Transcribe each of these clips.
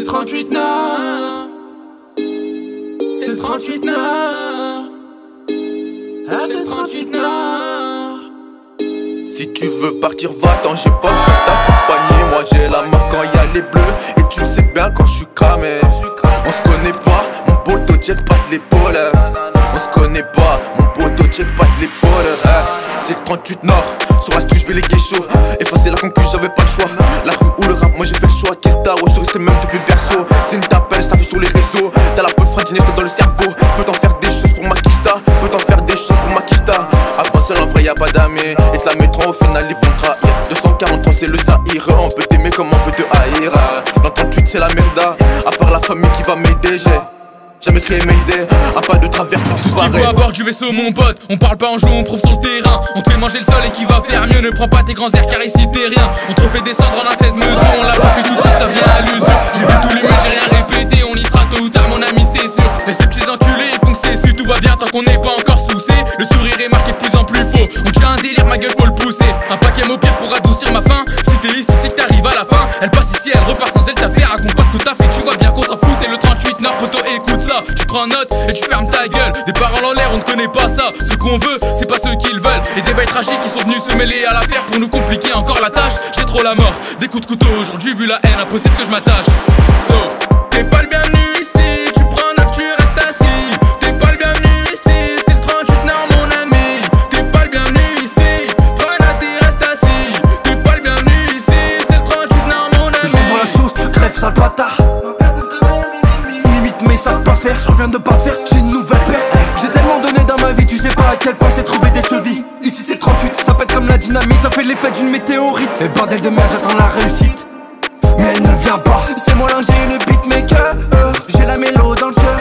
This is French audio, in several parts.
38 Nord. C'est le 38 Nord. Ah, c'est le 38 Nord. Si tu veux partir, va-t'en, j'ai pas besoin de t'accompagner. Moi j'ai la marque quand y'a les bleus. Et tu le sais bien quand je suis cramé. On se connaît pas, mon poteau check pas de l'épaule. On se connaît pas, mon poteau check pas de l'épaule. C'est le 38 Nord, sur la street je vais les guéchos. Effacer la concu, j'avais pas le choix. La rue ou le rap, moi j'ai fait le choix. Qu'est-ce que t'as, ouais, je suis resté même depuis berceau. C'est une tapelle, ça fait sur les réseaux. T'as la peau fragile dans le cerveau. Peux t'en faire des choses pour ma kista. Peux t'en faire des choses pour ma kista. Avant seul en vrai y'a pas d'amis. Et te la mettront au final ils vont trahir. 243 c'est le Zahir. On peut t'aimer comme on peut te haïr. Dans 38 c'est la merda. À part la famille qui va m'aider, j'ai jamais créé Mayday, un pas de travers tout soirée. Niveau à bord du vaisseau mon pote, on parle pas en jeu, on prouve sur le terrain. On te fait manger le sol et qui va faire mieux. Ne prends pas tes grands airs car ici t'es rien. On te refait descendre en un 16 mesures. On l'a pas fait tout de suite, ça vient à l'usure. J'ai vu tous les murs, j'ai rien répété. On y sera tôt ou tard mon ami c'est sûr. Mais ces petits enculés ils font que c'est su. Tout va bien tant qu'on n'est pas encore soucé. Le sourire est marqué de plus en plus faux. On tient un délire, ma gueule faut le pousser. Un paquet au pire pour adoucir ma faim. Si t'es ici c'est que t'arrives à la fin. Elle passe ici, elle repart sans elle. T'as fait raconte pas ce que t'as fait. Tu vois bien qu'on s'en fout. C'est le 38 Nord, poto écoute ça. Tu prends note et tu fermes ta gueule. Des paroles en l'air, on ne connaît pas ça. Ce qu'on veut, c'est pas ceux qu'ils veulent. Et des bails tragiques qui sont venus se mêler à l'affaire pour nous compliquer encore la tâche. J'ai trop la mort, des coups de couteau. Aujourd'hui, vu la haine, impossible que je m'attache. So, t'es pas le bienvenu ici. Tu prends note, tu restes assis. T'es pas le bienvenu ici. C'est le 38 Nord, mon ami. T'es pas le bienvenu ici. Prends note et reste assis. T'es pas le bienvenu ici. C'est le 38 Nord, mon ami. J'envoie la sauce, tu crèves, sale bâtard. Mais ils savent pas faire, je reviens de pas faire, j'ai une nouvelle paire. J'ai tellement donné dans ma vie, tu sais pas à quel point j'ai trouvé des chevilles. Ici c'est 38, ça pète comme la dynamite, ça fait l'effet d'une météorite. Et bordel de merde, j'attends la réussite, mais elle ne vient pas. C'est moi l'ingé, le beatmaker, j'ai la mélo dans le cœur.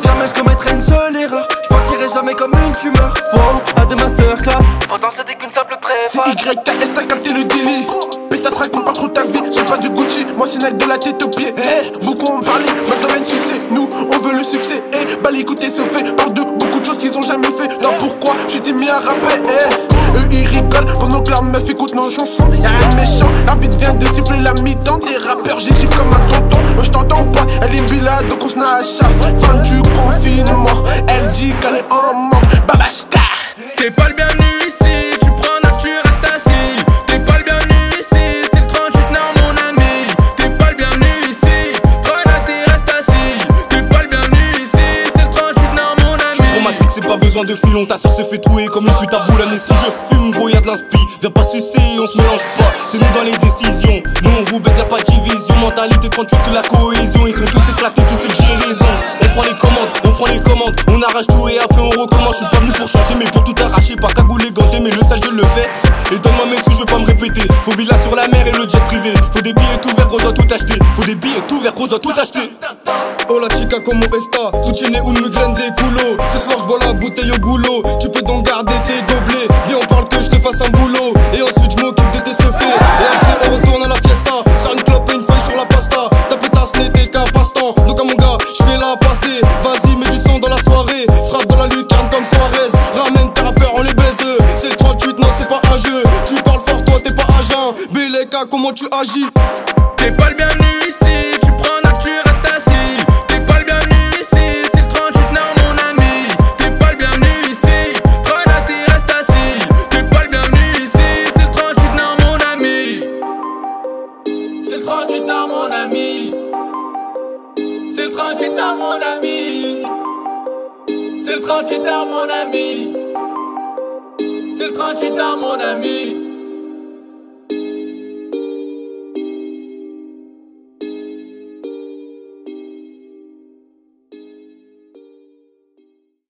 Jamais je commettrai une seule erreur, je partirai jamais comme une tumeur. Wow, à de masterclass, pourtant c'était qu'une simple préface. C'est YKS, t'as capté le délit. Pétasse raconte pas trop ta vie, j'ai pas de Gucci, moi c'est Nike de la tête aux pieds. Beaucoup ont parlé, maintenant tu sais, nous on veut le succès. Bah l'écoute se fait, parle de beaucoup de choses qu'ils ont jamais fait. Alors pourquoi je t'ai mis à rapper? Eux ils rigolent pendant que leur meuf écoute nos chansons. Y'a rien de méchant, l'arbitre vient de siffler la mi-temps. Des rappeurs j'écris comme un tonton, moi je t'entends pas. Elle est bila donc on se n'a à chaque fin du confinement. Elle dit qu'elle est en manque, babashka. T'es pas le bienvenu ici, tu prends note, tu restes assis. T'es pas le bienvenu ici, c'est le 38 Nord mon ami. T'es pas le bienvenu ici, prends note et reste assis. T'es pas le bienvenu ici, c'est le 38 Nord mon ami. J'suis trop matrix, c'est pas besoin de filon. Ta soeur se fait trouer comme une pute à boule. Et si je fume, gros y'a de l'inspi. Viens pas sucer, on se mélange pas. C'est nous dans les décisions. Nous on vous baise, y'a pas de division. Mentalité 38 que la cohésion. Ils sont tous éclatés, tu sais que j'ai raison. On prend les commandes, on prend les commandes. On arrache tout et après on recommence. J'suis pas venu pour chanter mais pour tout arracher. Pas cagoulé, ganté mais le sale je le fais. Et donne-moi mes sous, je veux pas me répéter. Faut villa sur la mer et le jet privé. Faut des billets tout verts, gros doit tout acheter. Faut des billets tout verts, gros doit tout acheter. Oh la chica como esta, tu tiene un migraine des coulots. Ce soir je bois la bouteille au goulot. Tu peux donc garder tes gobelets. Viens on parle que je te fasse un boulot. Et ensuite je m'occupe de tes seufs. Et après on retourne à la fiesta. Sors une clope et une feuille sur la pasta. Ta pétasse n'était qu'un passe-temps. Donc à mon gars, je fais la passer. Vas-y mets du son dans la soirée. Frappe dans la lucarne comme Suarez. Ramène tes rappeurs, on les baise. C'est le 38, non c'est pas un jeu. Tu parles fort, toi t'es pas agent. Beleka, comment tu agis? T'es pas le bienvenu ici, tu prends note, tu restes assis. T'es pas le bienvenu ici, c'est le 38 Nord mon ami. T'es pas le bienvenu ici, prends note et reste assis. T'es pas le bienvenu ici, c'est le 38 Nord mon ami. C'est le 38 Nord mon ami. C'est le 38 Nord mon ami. C'est le 38 Nord mon ami. C'est le 38 Nord mon ami.